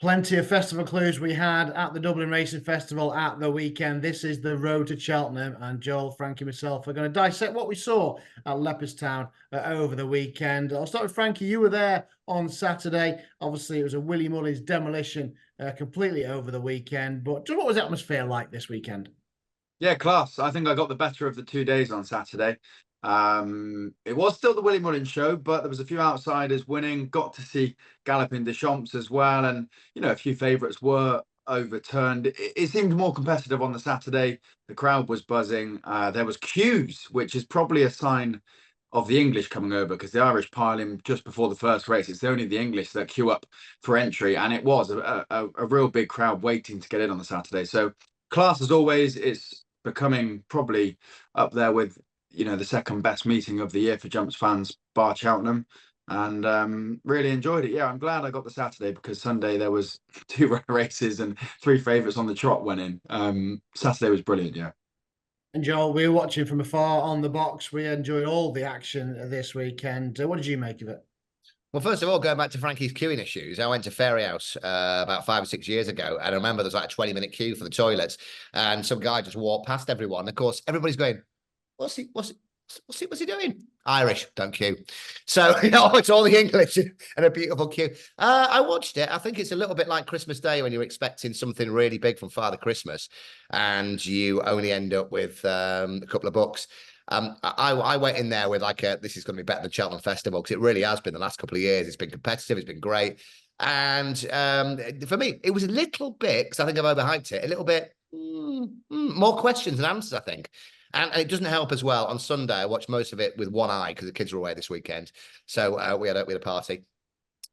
Plenty of festival clues we had at the Dublin Racing Festival at the weekend. This is the road to Cheltenham, and Joel, Frankie, myself are going to dissect what we saw at Leopardstown over the weekend. I'll start with Frankie. You were there on Saturday. Obviously, it was a Willie Mullins demolition completely over the weekend. But what was the atmosphere like this weekend? Yeah, class. I think I got the better of the 2 days on Saturday. It was still the Willie Mullins show, but there was a few outsiders winning. Got to see Galopin Des Champs as well, and a few favourites were overturned. It seemed more competitive on the Saturday. The crowd was buzzing. There was queues, which is probably a sign of the English coming over, because the Irish pile in just before the first race. It's only the English that queue up for entry, and it was a real big crowd waiting to get in on the Saturday. So class as always. It's becoming probably up there with the second best meeting of the year for jumps fans, bar Cheltenham, and really enjoyed it. I'm glad I got the Saturday, because Sunday there was two races and three favourites on the trot went in. Saturday was brilliant. And Joel, we were watching from afar on the box. We enjoyed all the action this weekend. What did you make of it? Well, first of all, going back to Frankie's queuing issues, I went to Fairy House about 5 or 6 years ago, and I remember there was like a 20-minute queue for the toilets, and some guy just walked past everyone. Of course, everybody's going, what's he doing? Irish, don't queue. So, it's all the English and a beautiful queue. I watched it. I think it's a little bit like Christmas Day, when you're expecting something really big from Father Christmas and you only end up with a couple of bucks. I went in there with this is going to be better than Cheltenham Festival, because it really has been the last couple of years. It's been competitive. It's been great. And for me, it was a little bit, because I think I've overhyped it, a little bit more questions than answers, I think. And it doesn't help as well. On Sunday, I watched most of it with one eye, because the kids were away this weekend. So we had a party.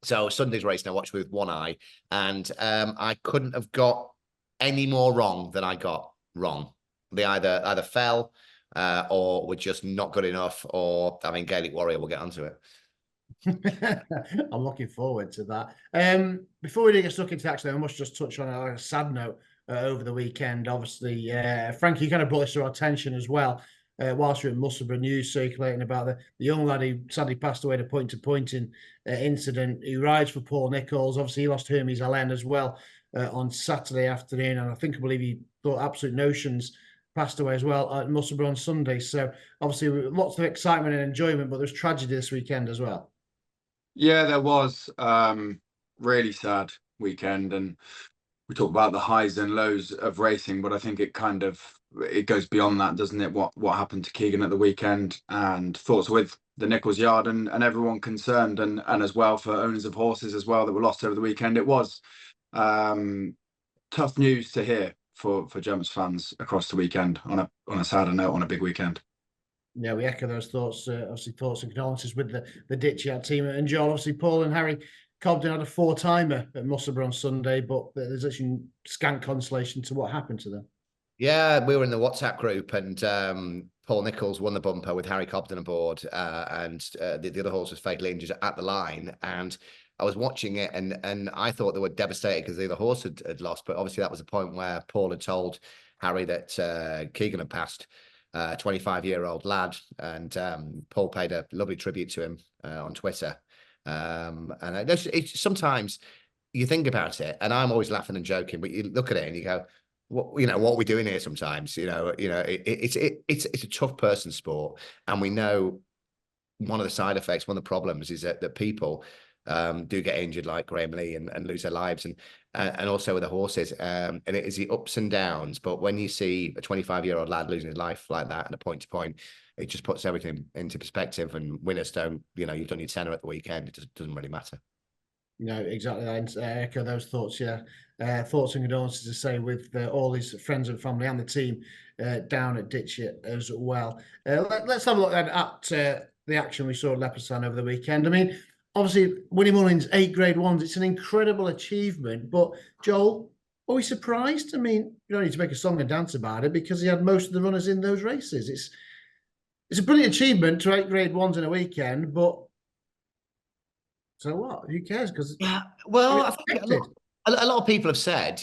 So Sunday's race I watched with one eye. And I couldn't have got any more wrong than I got wrong. They either fell, or were just not good enough, or Gaelic Warrior, we'll get onto it. I'm looking forward to that. Before we get stuck into action, I must just touch on a sad note over the weekend. Obviously, Frankie, you kind of brought this to our attention as well. Whilst we're in Musselburgh, news circulating about the young lad who sadly passed away in a point-to-point incident. He rides for Paul Nichols. Obviously, he lost Hermes Allen as well on Saturday afternoon, and I believe he thought Absolute Notions passed away as well at Musselburgh on Sunday. So obviously lots of excitement and enjoyment, but there's tragedy this weekend as well. Yeah, there was. Really sad weekend, and we talk about the highs and lows of racing, but I think it goes beyond that, doesn't it? What happened to Keegan at the weekend, and thoughts with the Nichols yard and everyone concerned, and as well for owners of horses as well that were lost over the weekend. It was tough news to hear for jumps fans across the weekend on a sadder note on a big weekend. Yeah, we echo those thoughts. Obviously, thoughts and condolences with the Ditch Yard team. And Joel, obviously, Paul and Harry Cobden had a 4-timer at Musselburgh on Sunday, but there's actually scant consolation to what happened to them. Yeah, we were in the WhatsApp group, and Paul Nichols won the bumper with Harry Cobden aboard, and the other horse was fatally injured at the line. And I was watching it, and I thought they were devastated because the other horse had lost. But obviously, that was the point where Paul had told Harry that Keegan had passed. 25-year-old lad, and Paul paid a lovely tribute to him on Twitter. And it's sometimes you think about it, and I'm always laughing and joking, but you look at it and you go, what are we doing here? Sometimes, it's a tough person sport, and we know one of the side effects, one of the problems is that people do get injured, like Graham Lee, and lose their lives, and also with the horses, and it is the ups and downs. But when you see a 25-year-old lad losing his life like that and a point-to-point, it just puts everything into perspective. And winners don't, you've done your tenner at the weekend, it doesn't really matter. No, exactly. I echo those thoughts. Yeah, thoughts and condolences to say with all his friends and family and the team down at Ditchett as well. Let's have a look then at the action we saw at Leopardstown over the weekend. Obviously, Willie Mullins, 8 Grade 1s. It's an incredible achievement. But, Joel, are we surprised? You don't need to make a song and dance about it, because he had most of the runners in those races. It's a brilliant achievement to 8 Grade 1s in a weekend, but so what? Who cares? Because yeah, well, I think a lot of people have said,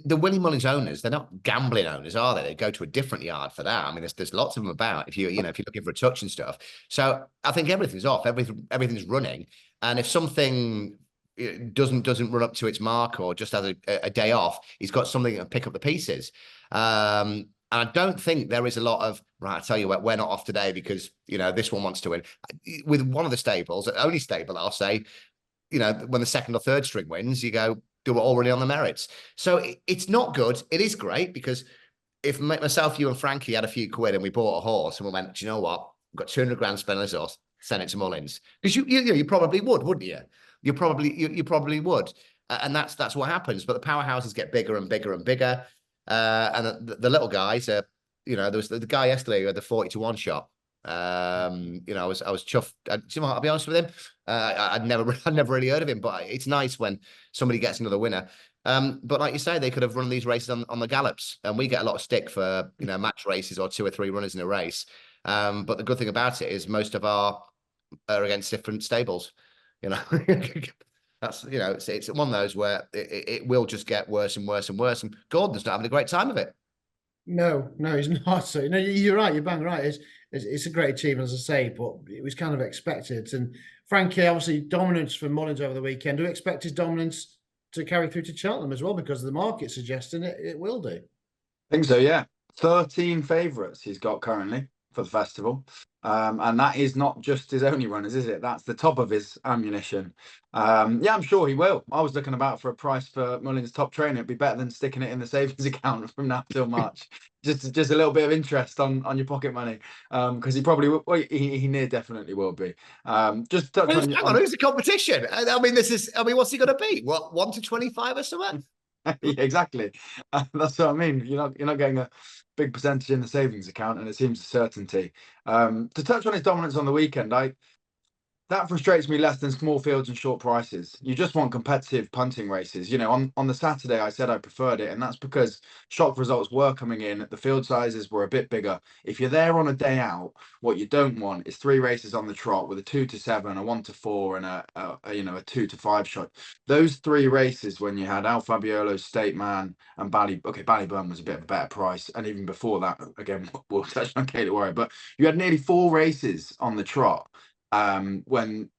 the Willie Mullins owners, they're not gambling owners, are they? They go to a different yard for that. There's lots of them about if you're looking for a touch and stuff. So I think everything's off, everything's running. And if something doesn't run up to its mark or just has a day off, he's got something to pick up the pieces. And I don't think there is a lot of, right, I tell you what, we're not off today because, this one wants to win. With one of the stables, the only stable, I'll say, when the second or third string wins, you go, do it already on the merits. So it's not good. It is great because if myself, you and Frankie had a few quid and we bought a horse and we went, do you know what? We've got 200 grand spent on this horse, send it to Mullins. Because you probably would, wouldn't you? You probably would. And that's what happens. But the powerhouses get bigger and bigger and bigger. And the little guys are, there was the guy yesterday who had the 40-1 shot. I was chuffed. I'll be honest with him. I'd never really heard of him, but it's nice when somebody gets another winner. But like you say, they could have run these races on the gallops, and we get a lot of stick for match races or 2 or 3 runners in a race. But the good thing about it is most of our are against different stables. That's it's one of those where it will just get worse and worse and worse. And Gordon's not having a great time of it. No, he's not. So you're right. You're bang right. It's a great achievement, as I say, but it was kind of expected. And Frankie, obviously, dominance from Mullins over the weekend. Do we expect his dominance to carry through to Cheltenham as well? Because the market's suggesting it will do. I think so, yeah. 13 favourites he's got currently for the festival. And that is not just his only runners, is it? That's the top of his ammunition. Yeah, I'm sure he will. I was looking about for a price for Mullins' top trainer. It'd be better than sticking it in the savings account from now till March. just a little bit of interest on your pocket money. Because he probably will, well, he near definitely will be. Just touch hang on, who's the competition? I mean, what's he going to be? What, 1 to 25 or something? Yeah, exactly. That's what I mean. You're not getting a big percentage in the savings account, and it seems a certainty. To touch on his dominance on the weekend, that frustrates me less than small fields and short prices. You just want competitive punting races. On the Saturday, I said I preferred it, and that's because shock results were coming in. The field sizes were a bit bigger. If you're there on a day out, what you don't want is 3 races on the trot with a 2 to 7, a 1 to 4, and a 2 to 5 shot. Those 3 races when you had Fabiolo, Stateman, and Ballyburn was a bit of a better price, and even before that, again, we'll touch on Gaelic Warrior, but you had nearly 4 races on the trot. When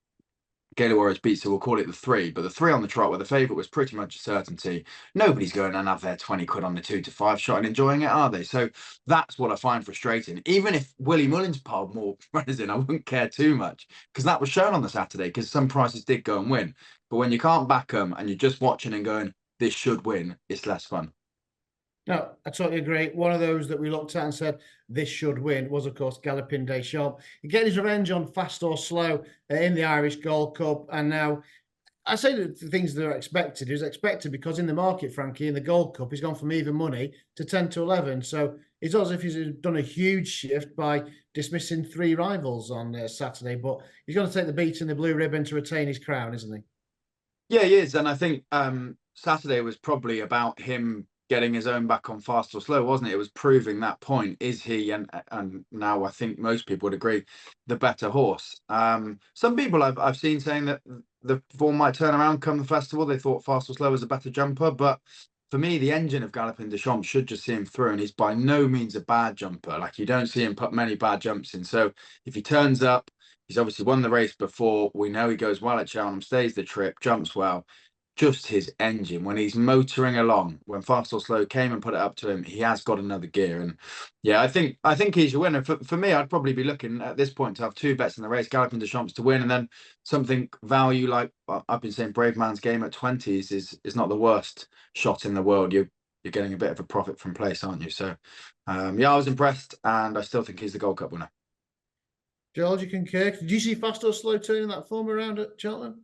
Gaelic Warriors beat, so we'll call it the 3, but the 3 on the trot where the favourite was pretty much a certainty. Nobody's going to have their 20 quid on the 2 to 5 shot and enjoying it, are they? So that's what I find frustrating. Even if Willie Mullins piled more runners in, I wouldn't care too much, because that was shown on the Saturday, because some prices did go and win. But when you can't back them and you're just watching and going, this should win, it's less fun. No, I totally agree. One of those that we looked at and said this should win was, of course, Galopin Des Champs. He get his revenge on Fast or Slow in the Irish Gold Cup, and now I say the things that are expected. It was expected because in the market, Frankie, in the Gold Cup, he's gone from even money to 10 to 11. So it's as if he's done a huge shift by dismissing 3 rivals on Saturday. But he's going to take the beat in the blue ribbon to retain his crown, isn't he? Yeah, he is, and I think Saturday was probably about him getting his own back on Fast or Slow, wasn't it? It was proving that point. Is he, and now I think most people would agree, the better horse? Some people I've seen saying that the form might turn around come the festival. They thought Fast or Slow was a better jumper, but for me, the engine of Galopin Des Champs should just see him through, and he's by no means a bad jumper. Like, you don't see him put many bad jumps in. So if he turns up, he's obviously won the race before. We know he goes well at Cheltenham, stays the trip, jumps well. Just his engine, when he's motoring along, when Fast or Slow came and put it up to him, he has got another gear. And yeah, I think he's your winner. For me, I'd probably be looking at this point to have 2 bets in the race, Galopin Des Champs to win, and then something value like I've been saying, Brave Man's Game at 20s is not the worst shot in the world. You're getting a bit of a profit from place, aren't you? So yeah, I was impressed, and I still think he's the Gold Cup winner. George, you concur? Did you see Fast or Slow turning that form around at Cheltenham?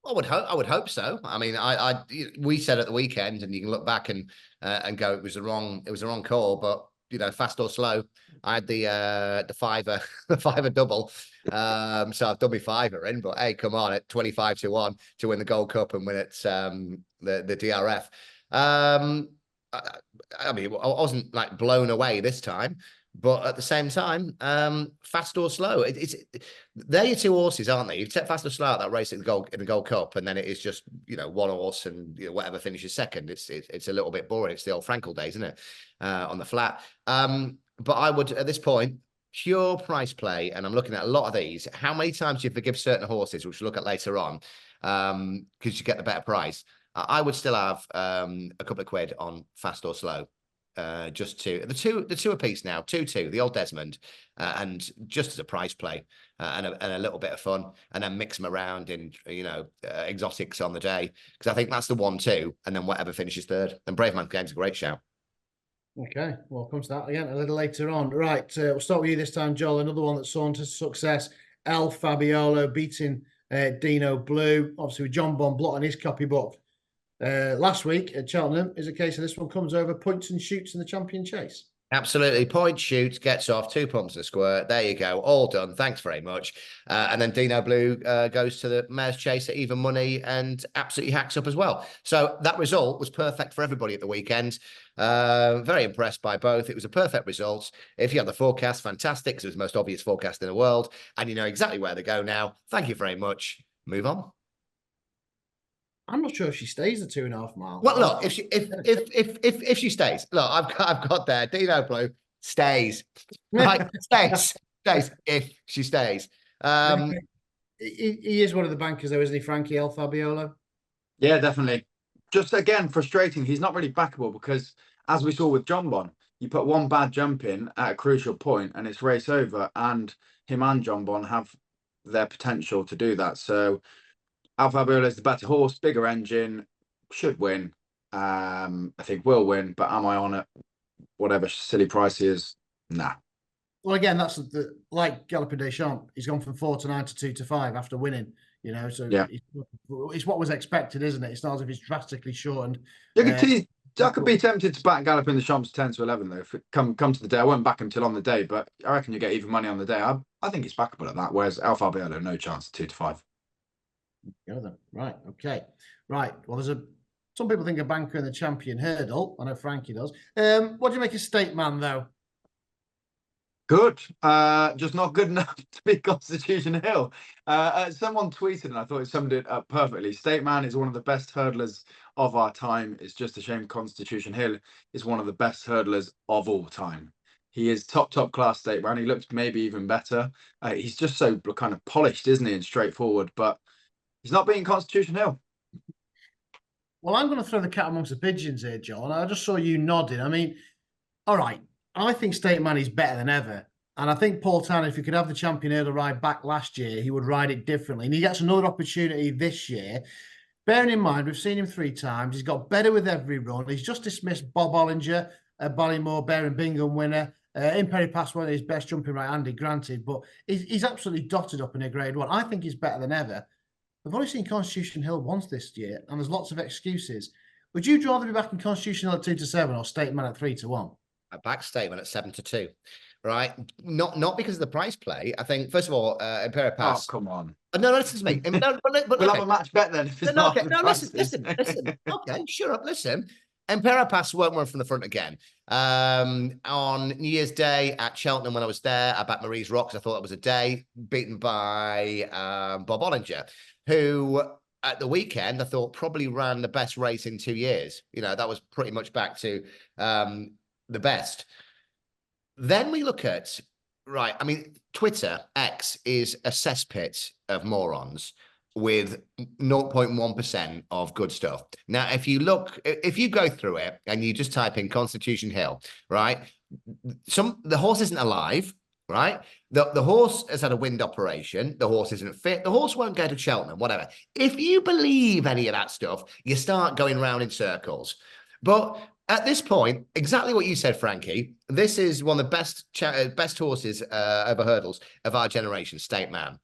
I would hope so. I mean, we said at the weekend, and you can look back and go, it was the wrong call. But Fast or Slow, I had the fiver double. So I've done my fiver in. But hey, come on, at 25 to 1 to win the Gold Cup and win it the DRF. I mean, I wasn't like blown away this time. But at the same time, Fast or Slow, they're your 2 horses, aren't they? You take Fast or Slow out that race in the Gold Cup, and then it is just 1 horse and whatever finishes second. It's a little bit boring. It's the old Frankel days, isn't it? On the flat. But I would at this point pure price play, and I'm looking at a lot of these, how many times do you forgive certain horses, which we'll look at later on, because you get the better price? I would still have a couple of quid on Fast or Slow. Just the two apiece now, 2-2, the old Desmond, and just as a price play and a little bit of fun, and then mix them around in exotics on the day, because I think that's the 1-2, and then whatever finishes third. And Brave Man Game's a great shout. Okay, well, comes to that again a little later on. Right, we'll start with you this time, Joel. Another one that sauntered to success. El Fabiolo beating Dino Blue, obviously with John Bon blotting his copybook last week at Cheltenham. Is a case of this one comes over points and shoots in the champion chase. Absolutely. Point, shoots, gets off, 2 pumps and a squirt. There you go. All done. Thanks very much. And then Dino Blue goes to the mare's chase at even money and absolutely hacks up as well. So that result was perfect for everybody at the weekend. Very impressed by both. It was a perfect result. If you have the forecast, fantastic, because it was the most obvious forecast in the world. And you know exactly where they go now. Thank you very much. Move on. I'm not sure if she stays the 2.5 miles. Well, look, if she stays, look, I've got there. Dino Blue stays, right? stays if she stays. He is one of the bankers, though, isn't he, Frankie El Fabiolo? Yeah, definitely. Just again, frustrating. He's not really backable because, as we saw with John Bon, you put one bad jump in at a crucial point and it's race over, and him and John Bon have their potential to do that. So El Fabiolo is the better horse, bigger engine, should win. I think will win, but am I on it? Whatever silly price he is, nah. Well, again, that's like Galopin Des Champs. He's gone from 4-9 to 2-5 after winning. So yeah, it's what was expected, isn't it? It's not as if it's drastically shortened. I could be tempted to back Galopin Des Champs 10-11 though. If it come to the day, I won't back him till on the day, but I reckon you get even money on the day. I think it's backable at that. Whereas El Fabiolo, no chance, 2-5. Right. Okay. Right. Well, some people think a banker in the champion hurdle. I know Frankie does. What do you make of Stateman, though? Good. Just not good enough to be Constitution Hill. Someone tweeted, and I thought it summed it up perfectly. Stateman is one of the best hurdlers of our time. It's just a shame Constitution Hill is one of the best hurdlers of all time. He is top class Stateman. He looks maybe even better. He's just so kind of polished, isn't he, and straightforward, but he's not beating Constitution Hill. Well, I'm going to throw the cat amongst the pigeons here, John. I just saw you nodding. I mean, all right. I think Stateman is better than ever. And I think Paul Tanner, if he could have the champion hurdle ride back last year, he would ride it differently. And he gets another opportunity this year. Bearing in mind, we've seen him 3 times. He's got better with every run. He's just dismissed Bob Ollinger, a Ballymore Bear and Bingham winner. In Perry Pass, one of his best jumping right, Andy, granted. But he's absolutely dotted up in a grade 1. I think he's better than ever. We've only seen Constitution Hill once this year, and there's lots of excuses. Would you rather be back in Constitution Hill at 2-7 or Stateman at 3-1? A back Stateman at 7-2, right? Not because of the price play. I think, first of all, Imperial Pass. Oh, come on. No, listen to me. We'll have a match bet then. If it's listen. Okay, shut up. Listen. Imperial Pass won't run from the front again. On New Year's Day at Cheltenham, when I was there, I backed Marie's Rocks. I thought that was a day, beaten by Bob Ollinger, who at the weekend I thought probably ran the best race in 2 years. That was pretty much back to the best. Then we look at, right, I mean, Twitter, X, is a cesspit of morons with 0.1% of good stuff. Now, if you go through it and you just type in Constitution Hill, right, the horse isn't alive, right? The horse has had a wind operation. The horse isn't fit. The horse won't go to Cheltenham, whatever. If you believe any of that stuff, you start going round in circles. But at this point, exactly what you said, Frankie, this is one of the best horses over hurdles of our generation, Stateman.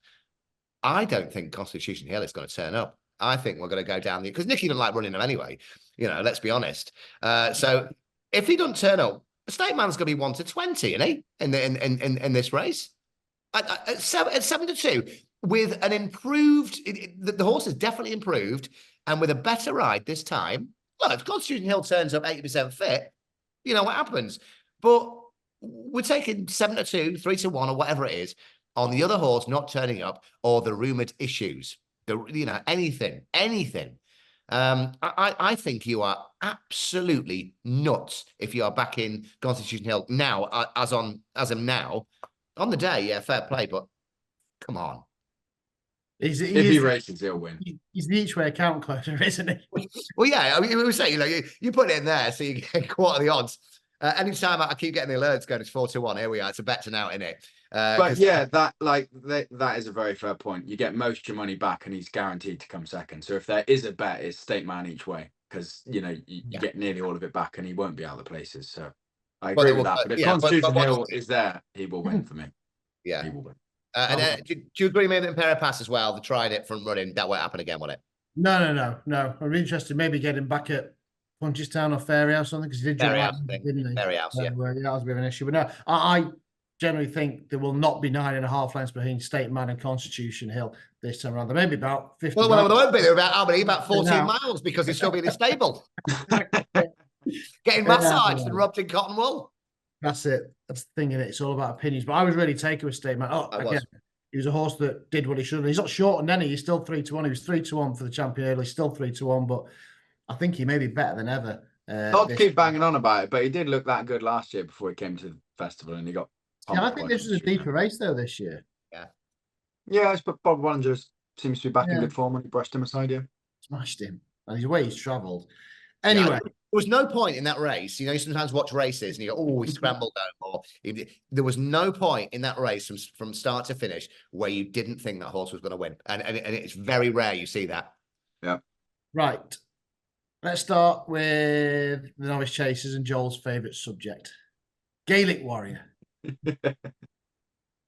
I don't think Constitution Hill is going to turn up. I think we're going to go down there because Nicky doesn't like running them anyway. Let's be honest. So if he doesn't turn up, Stateman's going to be 1-20, isn't he? In this race at 7-2 with an improved. The horse has definitely improved, and with a better ride this time. Well, if Constitution Hill turns up 80% fit, you know what happens. But we're taking 7-2, 3-1, or whatever it is on the other horse not turning up, or the rumored issues. Anything. I think you are absolutely nuts if you are back in Constitution Hill now, as of now, On the day, yeah, fair play, but come on. If he races, he'll win. He's the each way account closer, isn't he? Well, yeah, I mean, we were saying, you put it in there, so you get quarter of the odds. Anytime I keep getting the alerts going, it's 4-1. Here we are. It's a bet to now, isn't it? But yeah, that is a very fair point. You get most of your money back, and he's guaranteed to come second. So if there is a bet, it's Stateman each way, because you get nearly all of it back, and he won't be out of the places. So I agree with that. But if Constitution Hill is there, he will win for me. Yeah, he will win. Do you agree maybe in Impera Pass as well? They tried it front running. That won't happen again, will it? No. I'm interested maybe getting back at Punchestown or Fairyhouse or something, because he did Fairyhouse, didn't he? Fairyhouse, yeah. That was a bit of an issue. But no, I generally think there will not be 9.5 lengths between Stateman and Constitution Hill this time around. There may be about 50. Well, there won't be. They're about 14 miles because he's still being stable. Getting massaged and rubbed in cotton wool. That's it. That's the thing in it. It's all about opinions. But I was really taken with Stateman. He was a horse that did what he should have. He's not short on any. He's still 3-1. He was 3-1 for the champion early. He's still 3-1. But I think he may be better than ever. Not to keep banging on about it, but he did look that good last year before he came to the festival, and he got. Yeah, I think this was a deeper race though this year. Yeah, but Bob Wallinger seems to be back in good form when he brushed him aside. Yeah, smashed him, and his way he's travelled. Anyway, there was no point in that race. You sometimes watch races and you go, "Oh, he scrambled down." Or there was no point in that race from start to finish where you didn't think that horse was going to win, and it's very rare you see that. Yeah. Right. Let's start with the novice chasers and Joel's favourite subject, Gaelic Warrior.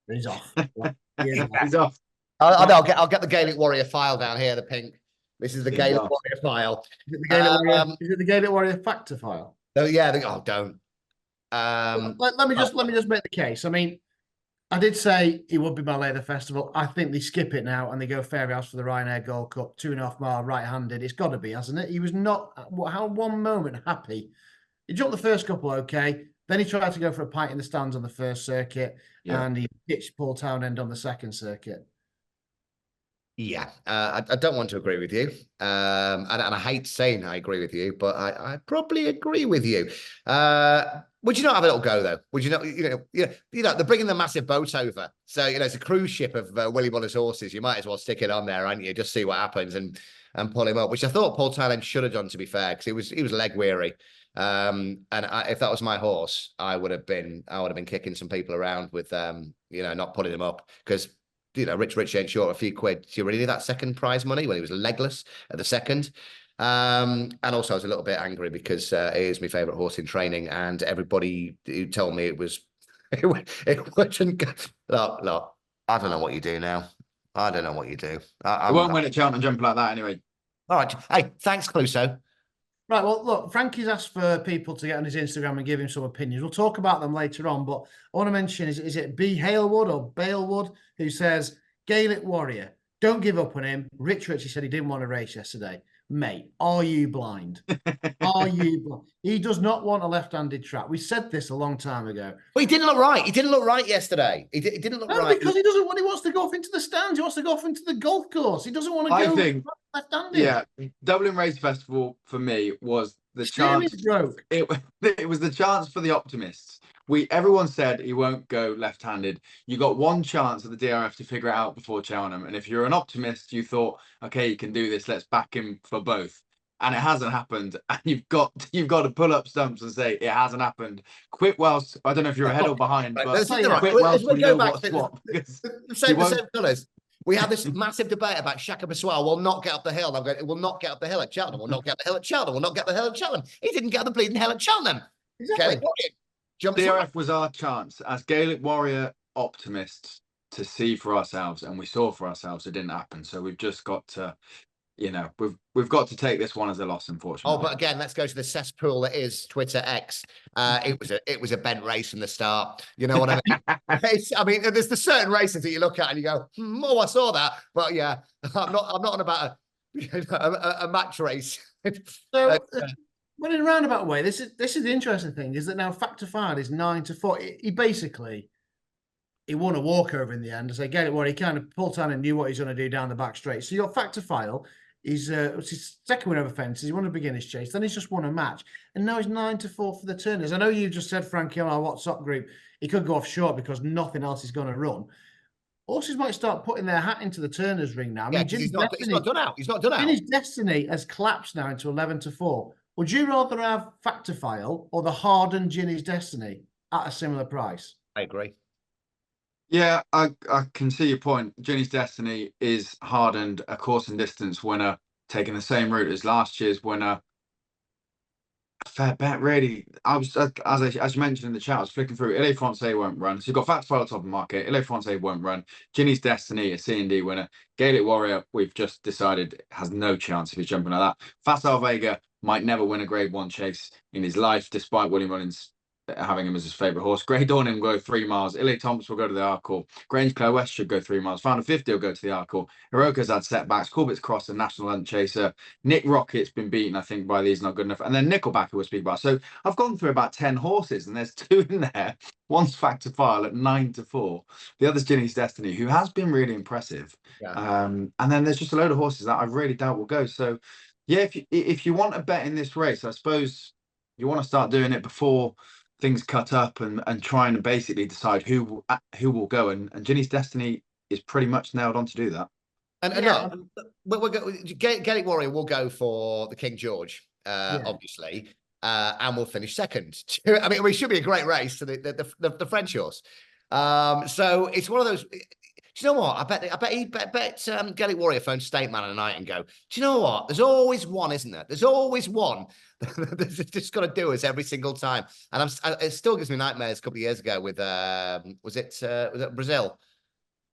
He's off. He's off. I'll get the Gaelic Warrior file down here. The pink. This is the Gaelic Warrior file. Is it the Gaelic Warrior factor file? Oh yeah. Don't. Let me just make the case. I mean, I did say he would be my lay of the festival. I think they skip it now and they go Fairyhouse for the Ryanair Gold Cup, 2.5 mile right-handed. It's got to be, hasn't it? He was not, one moment happy. He jumped the first couple okay. Then he tried to go for a pint in the stands on the first circuit, and he pitched Paul Townend on the second circuit. Yeah, I don't want to agree with you, and I hate saying I agree with you, but I probably agree with you. Would you not have a little go though? Would you not? They're bringing the massive boat over, so it's a cruise ship of Willie Muller's horses. You might as well stick it on there, aren't you? Just see what happens and pull him up, which I thought Paul Townend should have done, to be fair, because he was leg weary. And if that was my horse, I would have been kicking some people around with not putting him up, because Rich ain't short a few quid. Do you really need that second prize money when he was legless at the second? And also I was a little bit angry because it is my favourite horse in training, and everybody who told me it wasn't. Look, I don't know what you do now. I don't know what you do. I won't win at Cheltenham jumping like that anyway. All right. Hey, thanks, Cluso. Right, well, look, Frankie's asked for people to get on his Instagram and give him some opinions. We'll talk about them later on, but I want to mention, is it B. Halewood or Balewood, who says, Gaelic Warrior, don't give up on him. Richie said he didn't want to race yesterday. Mate, are you blind? Are you blind? He does not want a left-handed trap. We said this a long time ago. Well, he didn't look right. He didn't look right yesterday. He didn't look right. Because he wants to go off into the stands. He wants to go off into the golf course. He doesn't want to go left-handed. Yeah, Dublin Racing Festival for me was the chance. It was the chance for the optimists. Everyone said he won't go left-handed. You got one chance at the DRF to figure it out before Cheltenham, and if you're an optimist, you thought, okay, you can do this. Let's back him for both. And it hasn't happened. And you've got to pull up stumps and say it hasn't happened. Quit whilst I don't know if you're ahead or behind, but quit whilst we know what swap. The same colours. We had this massive debate about Shaka Baswell will not get up the hill. I'm going, it will not get up the hill at Cheltenham. Will not get up the hill at Cheltenham. Will not get up the hill at Cheltenham. He didn't get up the bleeding hill at Cheltenham. Exactly. DRF was our chance as Gaelic Warrior optimists to see for ourselves, and we saw for ourselves it didn't happen. So we've just got to, we've got to take this one as a loss, unfortunately. Oh, but again, let's go to the cesspool that is Twitter X. It was a bent race from the start. You know what I mean? There's the certain races that you look at and you go, oh, I saw that, but yeah, I'm not on about a match race. So. But in a roundabout way, this is the interesting thing, is that now Factor 5 is 9-4. He won a walkover in the end. As I get it, where he kind of pulled down and knew what he's going to do down the back straight. So your Factor file He's it's his second win over fences. He won a beginner's chase. Then he's just won a match, and now he's 9-4 for the Turners. I know you just said, Frankie, on our WhatsApp group, he could go off short because nothing else is going to run. Horses might start putting their hat into the Turners ring now. I mean, he's not done out. He's not done out. Ginny's Destiny has collapsed now into 11-4. Would you rather have Factor File or the hardened Ginny's Destiny at a similar price? I agree. Yeah, I can see your point. Ginny's Destiny is hardened, a course and distance winner, taking the same route as last year's winner. Fair bet, really. I was, as you mentioned in the chat, I was flicking through. Ile Francais won't run. So you've got Factor File at top of the market. Ile Francais won't run. Ginny's Destiny, a C&D winner. Gaelic Warrior, we've just decided, has no chance if he's jumping like that. Facile Vega might never win a Grade 1 chase in his life, despite William Mullins having him as his favourite horse. Grey Dawning will go 3 miles. Illy Thompson will go to the Arkle. Grange Clare West should go 3 miles. Founder 50 will go to the Arkle. Hiroka's had setbacks. Corbett's Cross, the National Hunt Chaser. Nick Rocket's been beaten, I think, by these, not good enough. And then Nickle Back, who we'll speak about. So I've gone through about 10 horses, and there's 2 in there. One's Factor File at 9-4. The other's Ginny's Destiny, who has been really impressive. Yeah. And then there's just a load of horses that I really doubt will go. So, yeah, if you want a bet in this race, I suppose you want to start doing it before things cut up and trying to basically decide who will go, and Ginny's Destiny is pretty much nailed on to do that. And Gaelic Warrior will go for the King George, obviously, and we'll finish second. I mean, it should be a great race to the French horse. So it's one of those. Do you know what? I bet Gaelic Warrior phoned Stateman at night and go, do you know what? There's always one, isn't there? There's always one that's just got to do us every single time. And it still gives me nightmares a couple of years ago with, was it Brazil?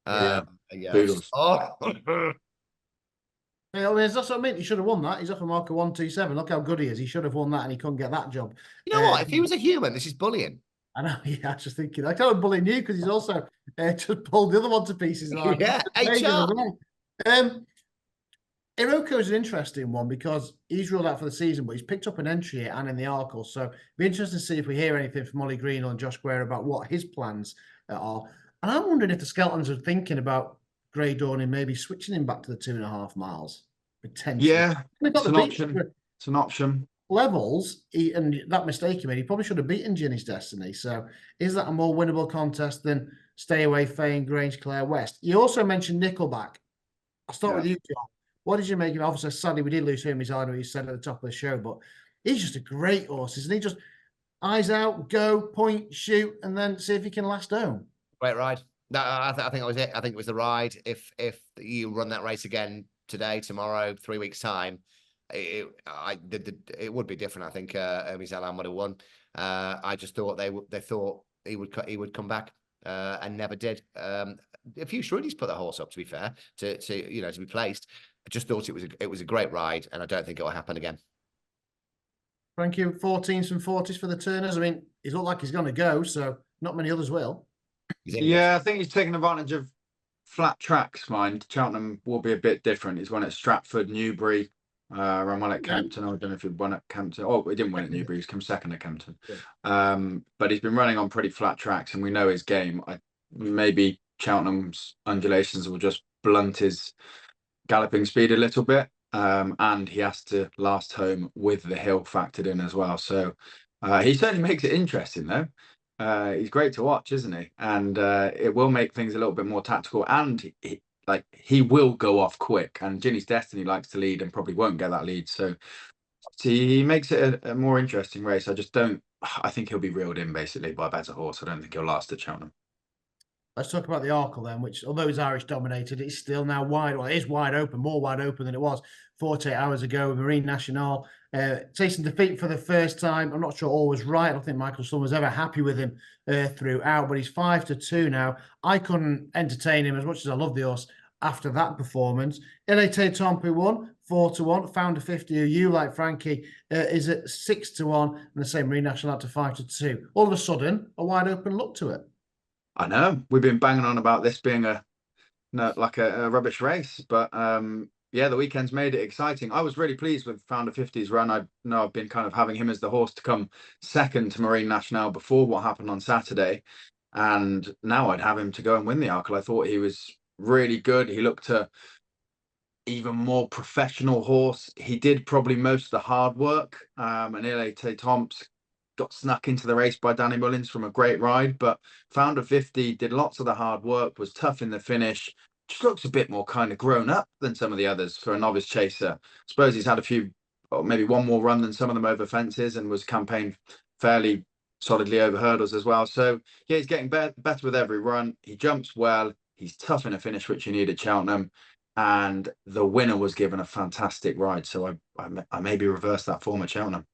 Yeah. Oh. Yeah, I mean, that's what I mean. He should have won that. He's off a marker 127. Look how good he is. He should have won that, and he couldn't get that job. You know what? If he was a human, this is bullying. I know. Yeah, I was just thinking. I can't bully you because he's also just pulled the other one to pieces. Like, yeah, HR. Iroko is an interesting one because he's ruled out for the season, but he's picked up an entry here and in the Arkle. So it'll be interesting to see if we hear anything from Ollie Green and Josh Guare about what his plans are. And I'm wondering if the Skeltons are thinking about Grey Dawning maybe switching him back to the 2.5 miles potentially. Yeah, it's an option. It's an option. Levels, and that mistake he made, he probably should have beaten Ginny's Destiny. So is that a more winnable contest than Stay Away, Fay and Grange Clare West? You also mentioned Nickle Back. I'll start with you, John. What did you make of him? Obviously, sadly, we did lose him. He's either he said at the top of the show, but he's just a great horse, isn't he? Just eyes out, go, point, shoot, and then see if he can last home. Great ride. No, I think that was it. I think it was the ride. If you run that race again today, tomorrow, 3 weeks' time, it would be different. I think Hermes Alan would have won. I just thought they thought he would come back and never did. A few Shrudies put the horse up, to be fair, to be placed. I just thought it was a great ride, and I don't think it will happen again. Thank you. 14s and 40s for the Turners. I mean, he's looked like he's going to go, so not many others will. Yeah, I think he's taking advantage of flat tracks, mind. Cheltenham will be a bit different. He's won at Stratford, Newbury, ran well at Kempton. I don't know if he won at Kempton. Oh, he didn't win at Newbury. He's come second at Kempton. Yeah. But he's been running on pretty flat tracks, and we know his game. Maybe Cheltenham's undulations will just blunt his galloping speed a little bit. And he has to last home with the hill factored in as well. So he certainly makes it interesting, though. He's great to watch, isn't he? And it will make things a little bit more tactical. And he will go off quick. And Ginny's Destiny likes to lead and probably won't get that lead. So he makes it a more interesting race. I think he'll be reeled in basically by a better horse. I don't think he'll last at Cheltenham. Let's talk about the Arkle then, which, although it's Irish dominated, it's still now wide. Well, it is wide open, more wide open than it was 48 hours ago. Marine National tasting defeat for the first time. I'm not sure all was right. I don't think Michael Sun was ever happy with him throughout, but he's 5-2 now. I couldn't entertain him as much as I love the horse after that performance. Ante-Post Bets won 4-1. Founder 50, who you like, Frankie, is at 6-1, and the same Marine National out to 5-2. All of a sudden, a wide open look to it. I know we've been banging on about this being a rubbish race, but yeah, the weekend's made it exciting. I was really pleased with Founder 50's run. I know I've been kind of having him as the horse to come second to Marine National before what happened on Saturday, and now I'd have him to go and win the Arkle. I thought he was really good. He looked to even more professional horse. He did probably most of the hard work. And Ante-Post got snuck into the race by Danny Mullins from a great ride, but Founder 50 did lots of the hard work, was tough in the finish. Just looks a bit more kind of grown up than some of the others for a novice chaser. I suppose he's had a few, or maybe one more run than some of them over fences, and was campaigned fairly solidly over hurdles as well. So yeah, he's getting better with every run. He jumps well. He's tough in a finish, which you need at Cheltenham. And the winner was given a fantastic ride. So I maybe reversed that form at Cheltenham.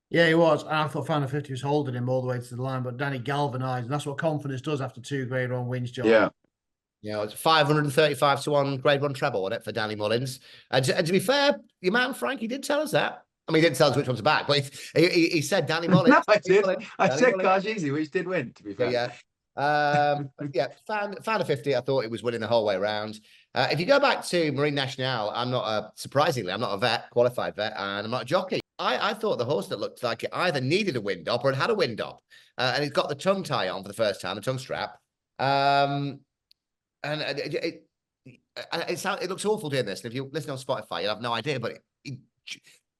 Yeah, he was. And I thought Founder 50 was holding him all the way to the line, but Danny galvanised. And that's what confidence does after 2 Grade 1 wins, John. Yeah. Yeah, it's 535 to 1 Grade 1 treble, wasn't it, for Danny Mullins? And to be fair, your man Frankie did tell us that. I mean, he didn't tell us which one's back, but he said Danny Mullins. No, I did. I said Cargeezy, which did win, to be fair. Yeah. Yeah, Founder 50, I thought he was winning the whole way around. If you go back to Marine Nationale, surprisingly, I'm not a vet, qualified vet, and I'm not a jockey. I thought the horse that looked like it either needed a wind up or it had a wind up. And he's got the tongue tie on for the first time, the tongue strap. And it looks awful doing this. And if you listen on Spotify, you'll have no idea, but it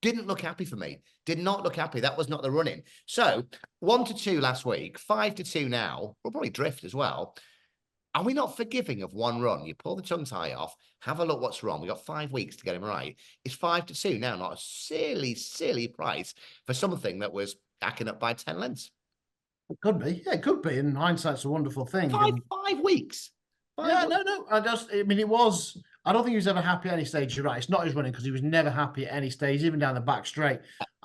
didn't look happy for me. Did not look happy. That was not the running. So 1 to 2 last week, 5 to 2 now. We'll probably drift as well. Are we not forgiving of one run? You pull the tongue tie off, have a look what's wrong. We got 5 weeks to get him right. It's 5 to 2 now, not a silly price for something that was backing up by 10 lengths. It could be. Yeah, it could be. And hindsight's a wonderful thing. 5 weeks. Yeah, no. I mean, it was. I don't think he was ever happy at any stage. You're right. It's not his running, because he was never happy at any stage, even down the back straight.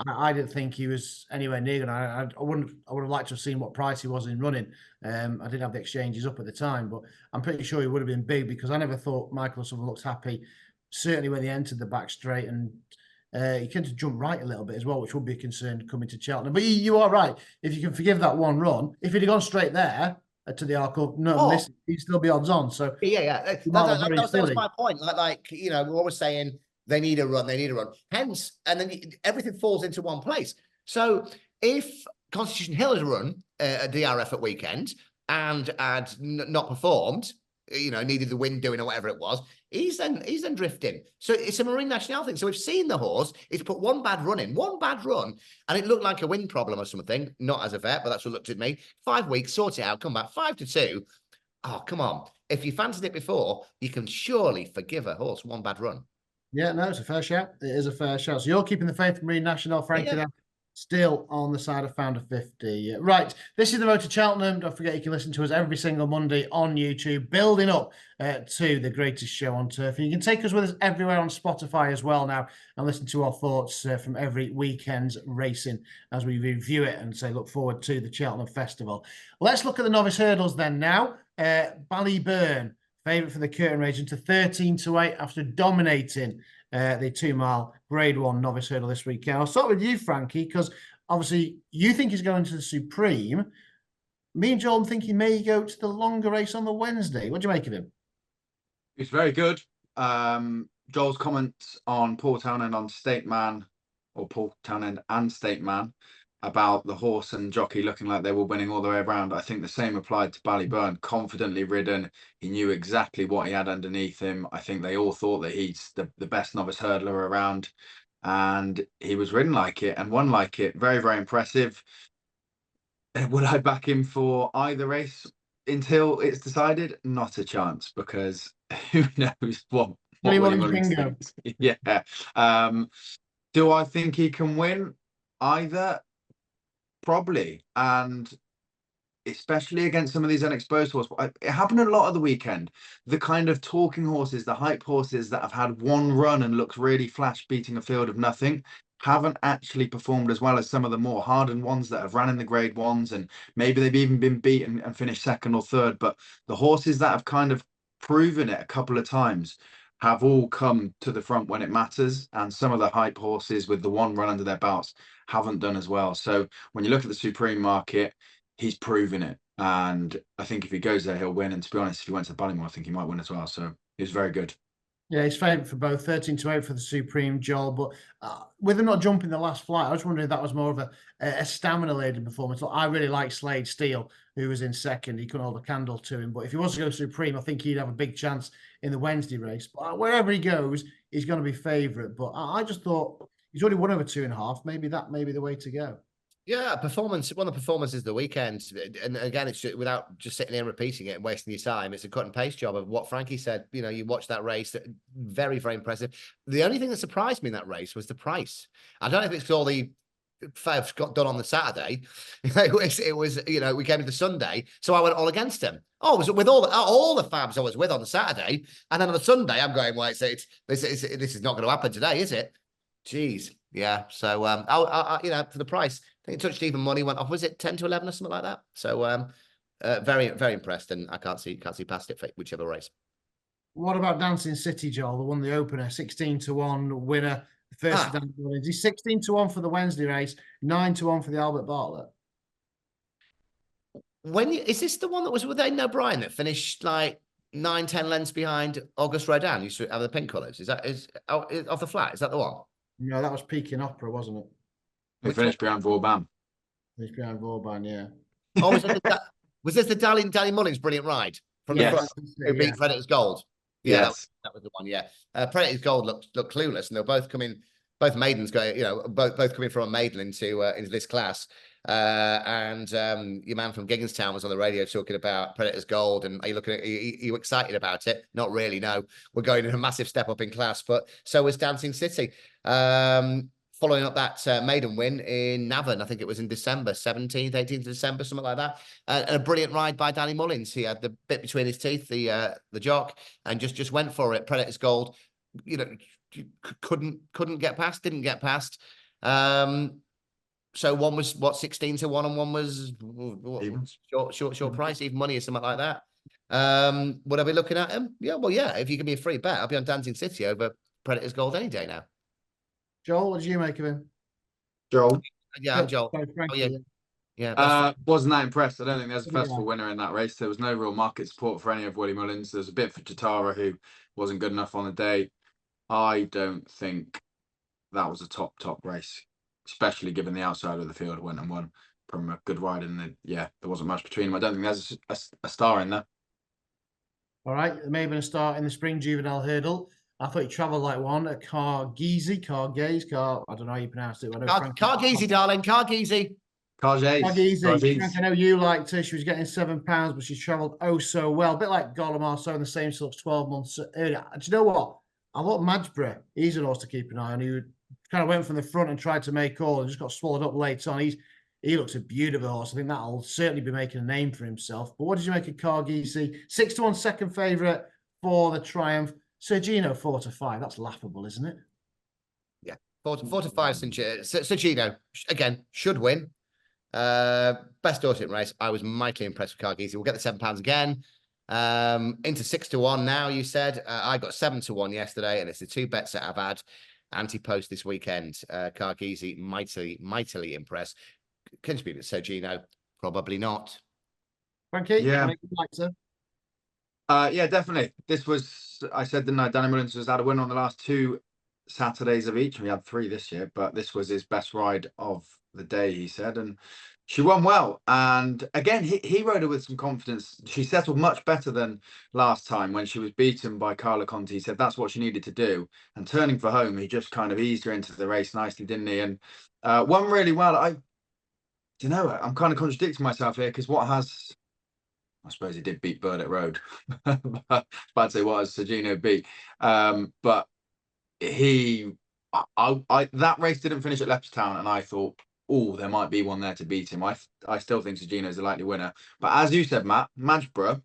I didn't think he was anywhere near. And I would have liked to have seen what price he was in running. I didn't have the exchanges up at the time, but I'm pretty sure he would have been big, because I never thought Michael O'Sullivan looked happy. Certainly when he entered the back straight, and he tended to jump right a little bit as well, which would be a concern coming to Cheltenham. But you are right. If you can forgive that one run, if he'd have gone straight there to the Arkle, he'd still be odds on. So yeah. That was my point. Like we're always saying they need a run. Hence, and then everything falls into one place. So if Constitution Hill has run a DRF at weekend and had not performed, needed the wind doing or whatever it was, he's then drifting. So it's a Marine Nationale thing. So we've seen the horse. It's put one bad run, and it looked like a wind problem or something. Not as a vet, but that's what looked at me. 5 weeks, sort it out, come back 5 to 2. Oh, come on. If you fancied it before, you can surely forgive a horse one bad run. Yeah, no, it's a fair shout. It is a fair shout. So you're keeping the faith in Marine Nationale, Frankie. Yeah. Still on the side of Founder 50. Right, this is the Road to Cheltenham. Don't forget you can listen to us every single Monday on YouTube, building up to the greatest show on turf. And you can take us with us everywhere on Spotify as well now, and listen to our thoughts from every weekend's racing as we review it and say look forward to the Cheltenham Festival. Let's look at the novice hurdles then now. Ballyburn, favourite for the curtain raiser, to 13 to 8 after dominating the 2 mile Grade 1 novice hurdle this weekend. I'll start with you, Frankie, because obviously you think he's going to the Supreme. Me and Joel think he may go to the longer race on the Wednesday. What do you make of him? He's very good. Joel's comments on Paul Townend and Stateman about the horse and jockey looking like they were winning all the way around. I think the same applied to Ballyburn. Confidently ridden. He knew exactly what he had underneath him. I think they all thought that he's the best novice hurdler around. And he was ridden like it and won like it. Very, very impressive. Would I back him for either race until it's decided? Not a chance, because who knows what Willie Mullins thinks. Yeah. Do I think he can win either? Probably, and especially against some of these unexposed horses. It happened a lot of the weekend. The kind of talking horses, the hype horses that have had one run and looks really flash beating a field of nothing, haven't actually performed as well as some of the more hardened ones that have ran in the Grade 1s, and maybe they've even been beaten and finished second or third. But the horses that have kind of proven it a couple of times have all come to the front when it matters, and some of the hype horses with the one run under their belts haven't done as well. So when you look at the Supreme market, he's proven it, and I think if he goes there, he'll win. And to be honest, if he went to Ballymore, I think he might win as well. So he's very good. Yeah, he's favourite for both, 13 to 8 for the Supreme, Joel. But with him not jumping the last flight, I was wondering if that was more of a stamina-laden performance. Look, I really like Slade Steele, who was in second. He couldn't hold a candle to him. But if he was to go Supreme, I think he'd have a big chance in the Wednesday race. But wherever he goes, he's going to be favourite. But I just thought he's already won over 2.5. Maybe that may be the way to go. Yeah, performance. One of the performances of the weekend, and again, it's just, without just sitting here and repeating it and wasting your time. It's a cut and paste job of what Frankie said. You know, you watch that race, very, very impressive. The only thing that surprised me in that race was the price. I don't know if it's because all the favs got done on the Saturday. It was, you know, we came into Sunday, so I went all against him. Oh, it was with all the fabs I was with on the Saturday, and then on the Sunday, I'm going, well, this is not going to happen today, is it? Jeez, yeah. So, I you know, for the price. I think it touched even money, went off. Was it 10 to 11 or something like that? So very, very impressed, and I can't see past it for whichever race. What about Dancing City, Joel? The one, the opener, 16-1 winner. The first of he's 16-1 for the Wednesday race, 9-1 for the Albert Bartlett. Is this the one that was with Aidan O'Brien that finished like 9-10 lengths behind August Rodin? Used to have the pink colours. Is off the flat? Is that the one? No, that was Peking Opera, wasn't it? He finished behind Vauban. Finished behind Vauban, yeah. Oh, was this the Danny Mullins brilliant ride from the front who beat Predators Gold? Yeah, yes. that was the one. Yeah, Predators Gold looked clueless, and they were both coming. Both maidens going, you know, both coming from a maiden into this class. And your man from Gigginstown was on the radio talking about Predators Gold, and are you excited about it? Not really, no. We're going in a massive step up in class, but so was Dancing City. Following up that maiden win in Navan, I think it was in December, 17th, 18th of December, something like that. And a brilliant ride by Danny Mullins. He had the bit between his teeth, the jock, and just went for it. Predators Gold, you know, couldn't get past, didn't get past. So one was what, 16-1, and one was short price, even money or something like that. Would I be looking at him? Yeah, well, yeah. If you give me a free bet, I'll be on Dancing City over Predators Gold any day now. Joel, what did you make of him? Joel? Yeah, I'm Joel. Wasn't that impressed. I don't think there's a festival winner in that race. There was no real market support for any of Willie Mullins. There's a bit for Jatara, who wasn't good enough on the day. I don't think that was a top race, especially given the outside of the field went and won from a good ride. And there wasn't much between them. I don't think there's a star in there. All right, there may have been a star in the Spring Juvenile Hurdle. I thought he travelled like one. I don't know how you pronounce it. Cargeezy, darling, Cargeezy. Cargeezy. I know you liked her. She was getting £7, but she travelled oh so well. A bit like Galopin Des Champs in the same sort of 12 months earlier. Do you know what? I thought Madgeborough, he's an horse to keep an eye on. He kind of went from the front and tried to make all and just got swallowed up late on. He looks a beautiful horse. I think that'll certainly be making a name for himself. But what did you make of Cargeezy? 6-1 second favourite for the Triumph. Sergino 4-5. That's laughable, isn't it? Yeah, 4-5. Sergino again should win. Best horse in race. I was mightily impressed with Cargeezy. We'll get the £7 again. Into 6-1 now. You said I got 7-1 yesterday, and it's the two bets that I've had. Ante-Post this weekend. Cargeezy mightily impressed. Can you beat it, Sergino? Probably not. Frankie, yeah. Yeah, definitely. This was, I said, didn't I? Danny Mullins has had a win on the last 2 Saturdays of each. We had 3 this year, but this was his best ride of the day, he said, and she won well. And again, he rode her with some confidence. She settled much better than last time when she was beaten by Carla Conti. He said that's what she needed to do. And turning for home, he just kind of eased her into the race nicely, didn't he? And won really well. I don't know. I'm kind of contradicting myself here because I suppose he did beat Burdett Road. But I'd say what has Sergino beat. But that race didn't finish at Leopardstown, and I thought, oh, there might be one there to beat him. I still think Sergino is a likely winner. But as you said, Matt, Madgeborough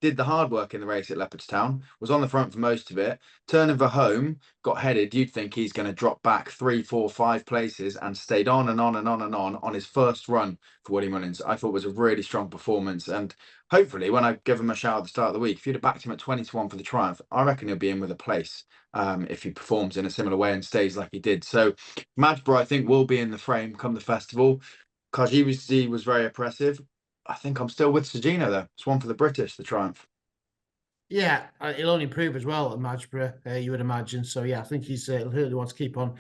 did the hard work in the race at Leopardstown, was on the front for most of it, turning for home, got headed. You'd think he's going to drop back 3, 4, 5 places and stayed on and on and on and on his first run for Willie Mullins. I thought it was a really strong performance. And hopefully, when I give him a shout at the start of the week, if you'd have backed him at 20-1 for the Triumph, I reckon he'll be in with a place if he performs in a similar way and stays like he did. So Madgeborough, I think, will be in the frame come the festival. Cargeezy was very impressive. I think I'm still with Sergino, though. It's one for the British, the Triumph. Yeah, he'll only improve as well at Madgeborough, you would imagine. So, yeah, I think he'll really want to keep on.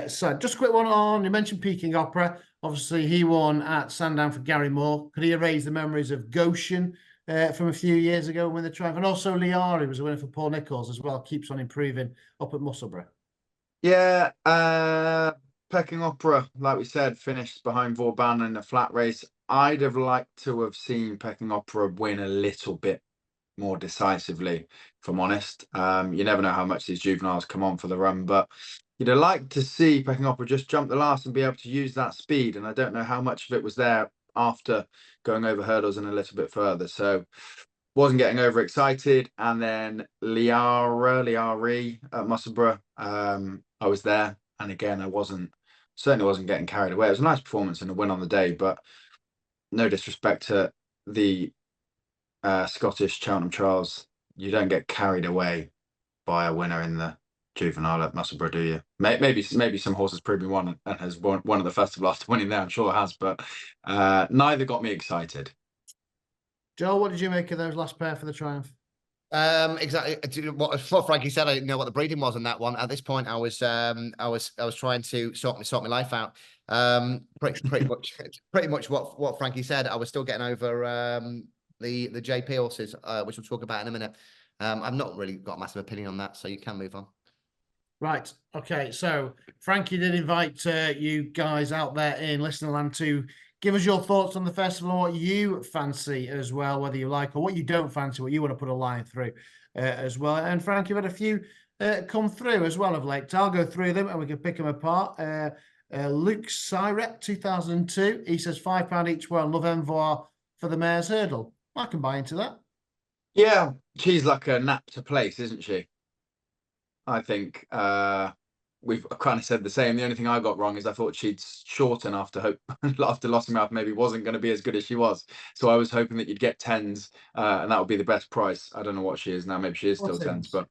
So, just a quick one on, you mentioned Peking Opera. Obviously, he won at Sandown for Gary Moore. Could he erase the memories of Goshen from a few years ago when the triumph? And also Liari was a winner for Paul Nichols as well. Keeps on improving up at Musselburgh. Yeah, Pecking Opera, like we said, finished behind Vauban in a flat race. I'd have liked to have seen Pecking Opera win a little bit more decisively, if I'm honest. You never know how much these juveniles come on for the run, but you'd have liked to see Pecking Opera just jump the last and be able to use that speed. And I don't know how much of it was there after going over hurdles and a little bit further. So wasn't getting overexcited. And then Liari at Musselburgh, I was there. And again, certainly wasn't getting carried away. It was a nice performance and a win on the day, but no disrespect to the Scottish Cheltenham Trials, you don't get carried away by a winner in the juvenile at Musselburgh, do you? Maybe some horses proved me one and has won at the festival after winning there. I'm sure it has, but neither got me excited. Joel, what did you make of those last pair for the triumph? Exactly what Frankie said. I didn't know what the breeding was on that one. At this point, I was trying to sort my life out. Pretty much what Frankie said. I was still getting over the JP horses, which we'll talk about in a minute. I've not really got a massive opinion on that, so you can move on. Right. Okay. So Frankie did invite you guys out there in listener land to give us your thoughts on the festival, what you fancy as well, whether you like or what you don't fancy, what you want to put a line through as well. And Frankie, you've had a few come through as well of late. I'll go through them and we can pick them apart. Luke Syret, 2002. He says £5 each way on Love Envoi for the Mayor's Hurdle. I can buy into that. Yeah, she's like a nap to place, isn't she? I think we've kind of said the same. The only thing I got wrong is I thought she'd shorten after Lossiemouth maybe wasn't going to be as good as she was. So I was hoping that you'd get 10s and that would be the best price. I don't know what she is now. Maybe she is still 10s, but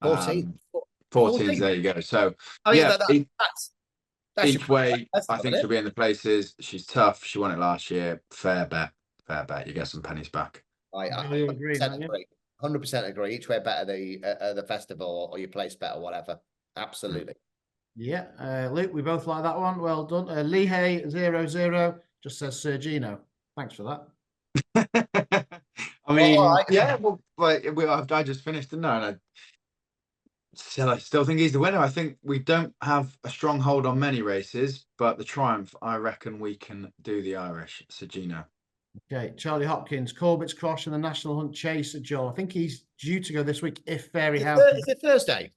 14s. There you go. So each way, I think she'll be in the places. She's tough. She won it last year. Fair bet. You get some pennies back. I 100% agree. Each way better the festival or your place better, whatever. Absolutely. Yeah, Luke, we both like that one. Well done. Lehigh00 just says Sergino. Thanks for that. I mean, yeah. Well, I just finished, didn't I? And I still think he's the winner. I think we don't have a strong hold on many races, but the Triumph, I reckon we can do the Irish. Sergino. Okay, Charlie Hopkins, Corbett's Cross and the National Hunt Chase at Joel. I think he's due to go this week if Fairy House. Is it Thursday?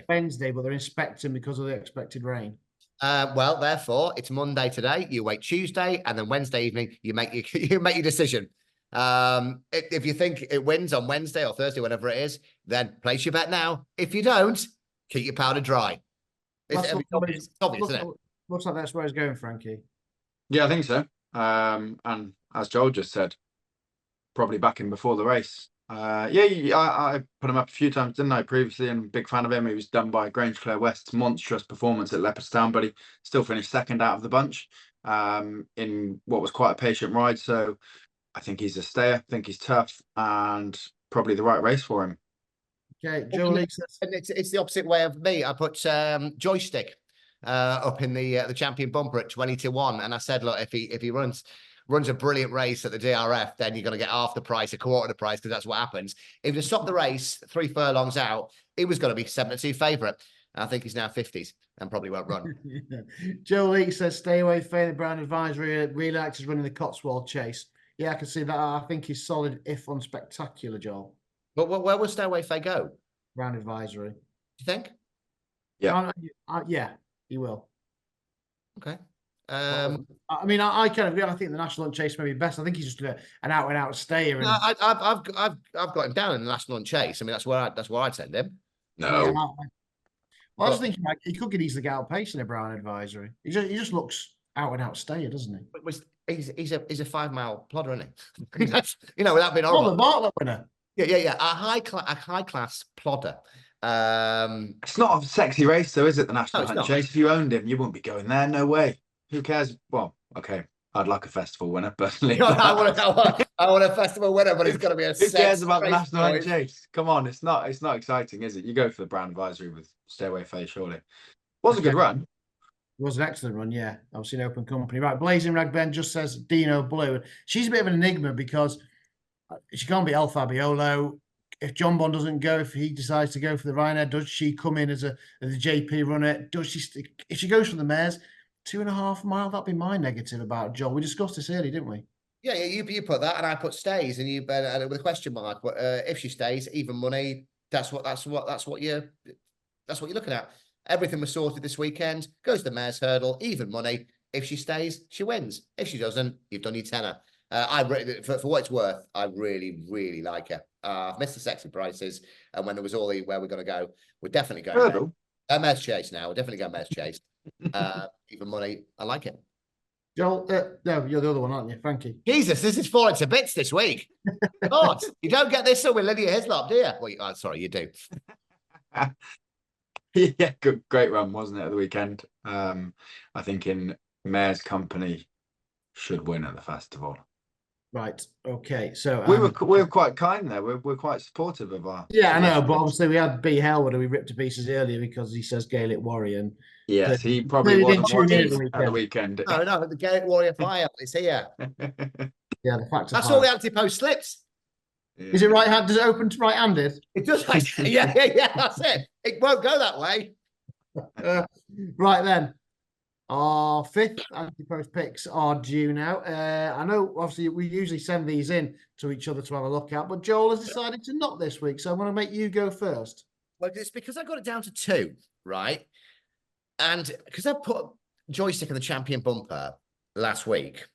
Wednesday, but they're inspecting because of the expected rain. Well, therefore, it's Monday today. You wait Tuesday, and then Wednesday evening you make your decision. If you think it wins on Wednesday or Thursday, whatever it is, then place your bet now. If you don't, keep your powder dry. It's obvious, isn't it? Looks like that's where it's going, Frankie. Yeah, I think so. And as Joel just said, probably back in before the race. I put him up a few times, didn't I, previously, and big fan of him. He was done by Grange Clare West's monstrous performance at Leopardstown, but he still finished second out of the bunch in what was quite a patient ride. So I think he's a stayer. I think he's tough and probably the right race for him. Okay, Joel. It's the opposite way of me. I put Joystick up in the champion bumper at 20-1, and I said, look, if he runs a brilliant race at the DRF, then you're going to get half the price, a quarter of the price, because that's what happens. If you stop the race 3 furlongs out, he was going to be 7-2 favourite. I think he's now 50s and probably won't run. Joe Leake says, stay away, Fair the Brown Advisory. Really likes running the Cotswold Chase. Yeah, I can see that. I think he's solid, if unspectacular, Joel. But where will Stay Away Fair go? Brown Advisory. Do you think? Yeah. Yeah, he will. Okay. I mean, I kind of agree. I think the National Hunt Chase may be best. I think he's just an out and out stayer. And... I've got him down in the National Hunt Chase. I mean, that's where I'd send him. No. Well, I was thinking like he could get easily Gal pace in a Brown Advisory. He just looks out and out stayer, doesn't he? He's a 5 mile plodder, isn't he? Without being horrible. the Bartlett winner. Yeah. A high class plodder. It's not a sexy race, though, is it? The National Hunt Chase. If you owned him, you wouldn't be going there. No way. Who cares? Well, okay. I'd like a festival winner, personally. I want a festival winner, but it's got to be a. Who cares about the National Hunt Chase? Come on, it's not exciting, is it? You go for the Brown Advisory with Stay Away Fair, surely. Was a good run. It was an excellent run, yeah. Obviously, an open company. Right, Blazing Rag Ben just says Dino Blue. She's a bit of an enigma because she can't be El Fabiolo. If John Bond doesn't go, if he decides to go for the Ryanair, does she come in as a JP runner? Does she? If she goes for the mares, 2.5 mile, that'd be my negative about John. We discussed this earlier, didn't we? Yeah, you put that, and I put stays, and you with a question mark. But if she stays, even money. That's what you're looking at. Everything was sorted this weekend. Goes to the mares hurdle, even money. If she stays, she wins. If she doesn't, you've done your tenner. For what it's worth, I really, really like her. I've missed the sexy prices, and when there was all the where we're going to go, we're definitely going mares chase now. We're definitely going mares chase. Even money, I like it. Joel, no, you're the other one, aren't you, Frankie? Jesus, this is falling to bits this week. God, you don't get this with Lydia Hislop, do you? Well, sorry, you do. Yeah, great run, wasn't it, at the weekend? I think in Mayor's company should win at the festival. Right. Okay. So we were quite kind there. We're quite supportive of our. Yeah, I know, but obviously we had B Hellwood who we ripped to pieces earlier because he says Gaelic Warrior. And yes, he probably wasn't watching at the weekend. No, the Gaelic Warrior flyout is here. Yeah, the fact that's all the Ante-Post slips. Yeah. Is it right hand? Does it open to right-handed? It does. Yeah, that's it. It won't go that way. Right then. Our fifth Ante-Post picks are due now. I know, obviously, we usually send these in to each other to have a look at, but Joel has decided to not this week, so I'm going to make you go first. Well, it's because I got it down to 2, right? And because I put Joystick in the champion bumper last week,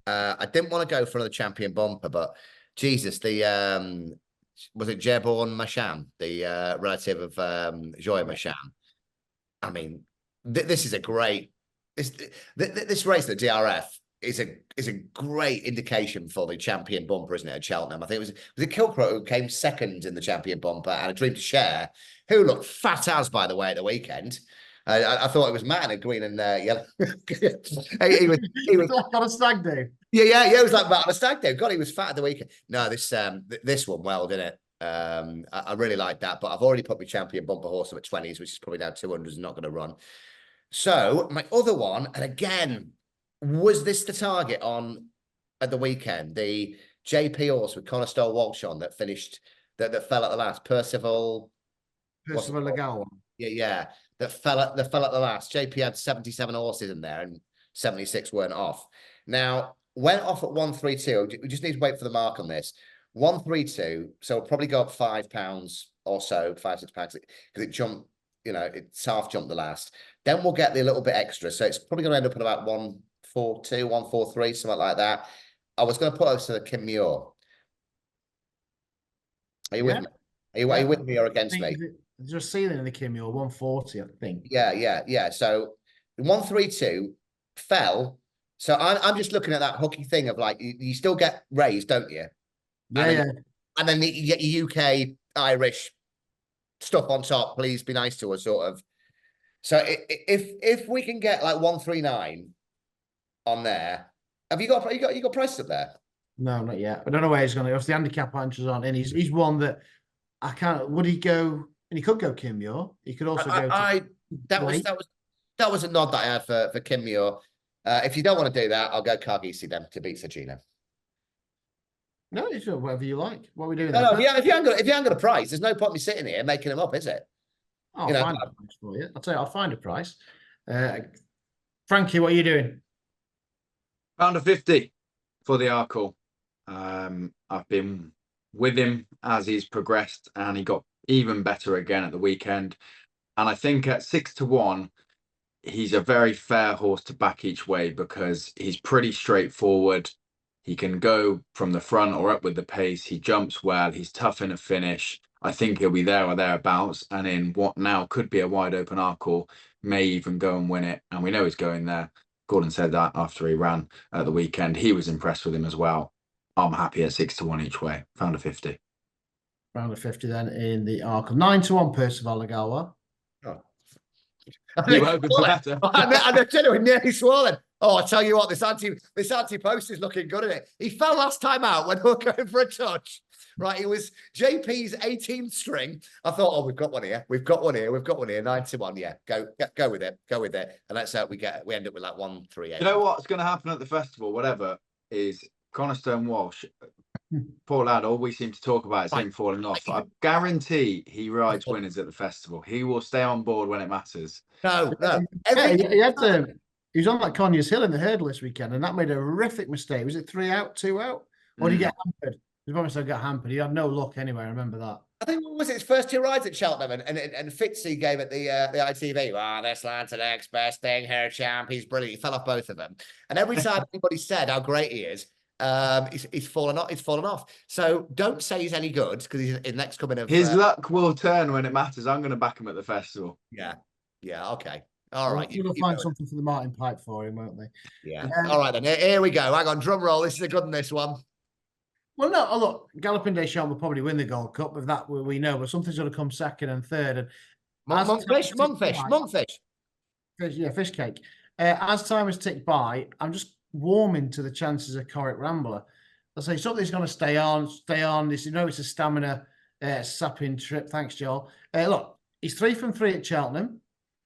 I didn't want to go for another champion bumper, but Jesus, was it Gerborn Macham, the relative of Joya Macham? I mean, this is a great. This race at DRF is a great indication for the champion bumper, isn't it, at Cheltenham? I think it was Kilcrow who came second in the champion bumper, and A Dream to Share, who looked fat as, by the way, at the weekend. I thought it was Matt in a green and yellow. he was like on a stag do. Yeah, it was like Matt on a stag do. God, he was fat at the weekend. No, this one well, didn't it? I really like that, but I've already put my champion bumper horse up at 20s, which is probably now 200s, not going to run. So my other one, and again, was this the target on at the weekend? The JP horse with Connor Stoll Walsh on that finished that fell at the last. Percival Legal. Yeah. That fell at the last. JP had 77 horses in there and 76 weren't off. Now went off at 132. We just need to wait for the mark on this. 132. So it'll probably go up £5 or so, £5-6 because it jumped. It's half jumped the last. Then we'll get the little bit extra. So it's probably going to end up at about 142, 143, something like that. I was going to put us to Kim Muir. Are you with me? Are you with me or against me? There's a ceiling in the Kim Muir, 140, I think. Yeah. So 132 fell. So I'm just looking at that hooky thing of like, you still get raised, don't you? Yeah. And then you get your UK, Irish stuff on top. Please be nice to us, sort of. So if we can get like 139 on there, have you got prices up there? No, not yet. I don't know where he's going to go. The handicap punches on, and he's one that I can't. Would he go? And he could go Kim Muir. He could also go. That was a nod that I had for Kim Muir. If you don't want to do that, I'll go Cargisi then to beat Sagina. No, it's whatever you like. What are we doing? No, if you haven't got a price, there's no point me sitting here making them up, is it? I'll find a price for you. I'll tell you, I'll find a price. Frankie, what are you doing? £1.50 for the Arkle. I've been with him as he's progressed, and he got even better again at the weekend. And I think at 6-1, he's a very fair horse to back each way because he's pretty straightforward. He can go from the front or up with the pace. He jumps well. He's tough in a finish. I think he'll be there or thereabouts. And in what now could be a wide open Arkle, may even go and win it. And we know he's going there. Gordon said that after he ran at the weekend. He was impressed with him as well. I'm happy at 6-1 each way. £1.50. £1.50 then in the Arkle. 9-1 Percival Legawa. Oh. You hoping for better? I'm genuinely nearly swollen. Oh, I tell you what, this Ante-Post is looking good, isn't it? He fell last time out when we were going for a touch. Right, it was JP's 18th string. I thought, oh, we've got one here. We've got one here. 9-1. Yeah, go with it. And let's hope we end up with like 1-3-8. You know what's going to happen at the festival? Whatever is Cornerstone Walsh. Poor lad. All we seem to talk about is him falling off. I guarantee he rides winners at the festival. He will stay on board when it matters. No. He was on like Conyers Hill in the hurdle this weekend, and that made a horrific mistake. Was it 3 out, 2 out? Or did he get hampered? He probably got hampered. He had no luck anyway. I remember that. I think what was it, his first 2 rides at Cheltenham, and Fitzy gave it the ITV. Wow, this lad's the next best thing here, champ. He's brilliant. He fell off both of them, and every time anybody said how great he is, he's fallen off. He's fallen off. So don't say he's any good because he's in next coming of his luck will turn when it matters. I'm going to back him at the festival. Yeah. Okay. All right. You'll find something for the Martin Pipe for him, won't they? Yeah. All right then. Here we go. Hang on, drum roll. This is a good one. This one. Well, no. Oh, look, Galopin Des Champs will probably win the Gold Cup. Of that, we know. But something's going to come second and third. And Monkfish. Yeah, fish cake. As time has ticked by, I'm just warming to the chances of Corrick Rambler. I'll say something's going to stay on. This, it's a stamina sapping trip. Thanks, Joel. Look, he's 3 from 3 at Cheltenham.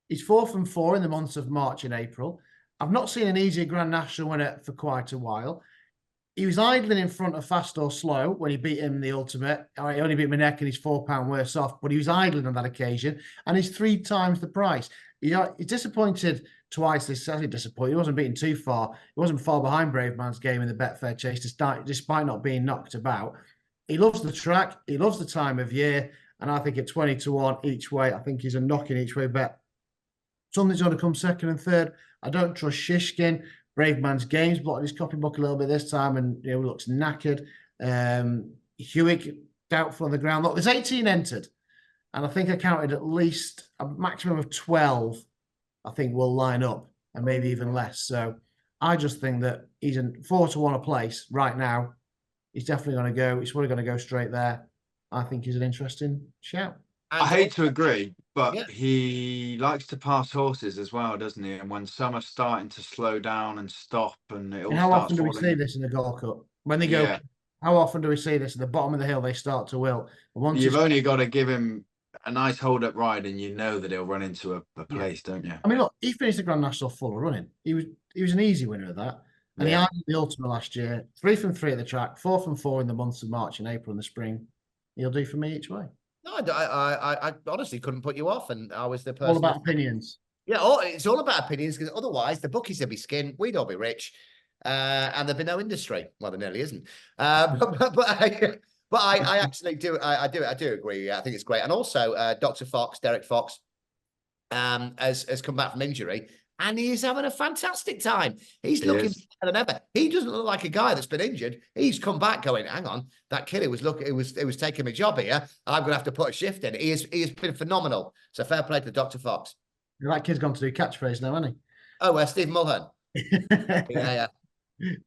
He's 4 from 4 in the months of March and April. I've not seen an easier Grand National winner for quite a while. He was idling in front of Fast or Slow when he beat him in the Ultimate. He only beat Minek and he's £4 worse off, but he was idling on that occasion, and he's 3 times the price. He's disappointed twice this season. Disappointed. He wasn't beaten too far. He wasn't far behind Brave Man's game in the Betfred chase, despite not being knocked about. He loves the track. He loves the time of year, and I think at 20-1 each way, I think he's a knocking each way bet. Something's going to come second and third. I don't trust Shishkin. Brave Man's game's blotted his copybook a little bit this time, and looks knackered. Hewitt, doubtful on the ground. Look, there's 18 entered, and I think I counted at least a maximum of 12, I think, will line up, and maybe even less. So I just think that he's in 4-1 a place right now. He's definitely going to go. He's probably going to go straight there. I think he's an interesting shout. I hate to agree, but he likes to pass horses as well, doesn't he? And when some are starting to slow down and stop, and it all how starts often do we see this in the Gold Cup? When they go, how often do we see this at the bottom of the hill? They start to wilt. You've only got to give him a nice hold-up ride, and you know that he'll run into a place, don't you? I mean, look, he finished the Grand National full of running. He was an easy winner of that, and he had the Ultimate last year. 3 from 3 at the track, 4 from 4 in the months of March and April and the spring. He'll do for me each way. No, I honestly couldn't put you off, and I was the person. All about opinions. Yeah, it's all about opinions, because otherwise the bookies would be skinned, we'd all be rich, and there'd be no industry. Well, there nearly isn't. But I actually do. I do agree. I think it's great, and also Dr. Fox, Derek Fox, has come back from injury, and he's having a fantastic time. He's looking better than ever. He doesn't look like a guy that's been injured. He's come back going, hang on, that kid it was taking my job here. I'm going to have to put a shift in. He has been phenomenal. So fair play to Dr. Fox. That kid's gone to do catchphrase now, hasn't he? Oh, Steve Mulhern. Yeah.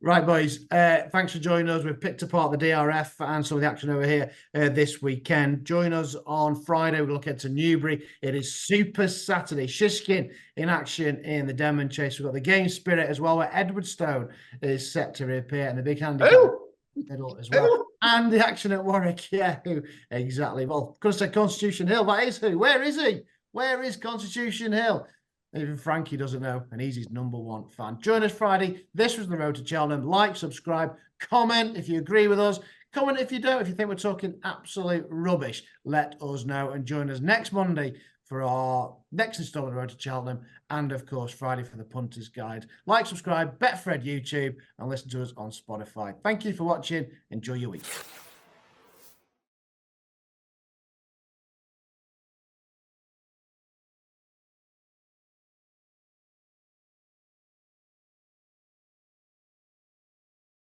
Right, boys. Thanks for joining us. We've picked apart the DRF and some of the action over here this weekend. Join us on Friday. We'll look into Newbury. It is Super Saturday. Shishkin in action in the Denman Chase. We've got the Game Spirit as well, where Edwardstone is set to reappear, and the big handicap middle as well. And the action at Warwick. Yeah, who exactly? Well, could have said Constitution Hill. That is who. Where is he? Where is Constitution Hill? Even Frankie doesn't know, and he's his #1 fan. Join us Friday. This was The Road to Cheltenham. Like, subscribe, comment if you agree with us. Comment if you don't. If you think we're talking absolute rubbish, let us know. And join us next Monday for our next installment of The Road to Cheltenham. And, of course, Friday for the Punter's Guide. Like, subscribe, Betfred YouTube, and listen to us on Spotify. Thank you for watching. Enjoy your week.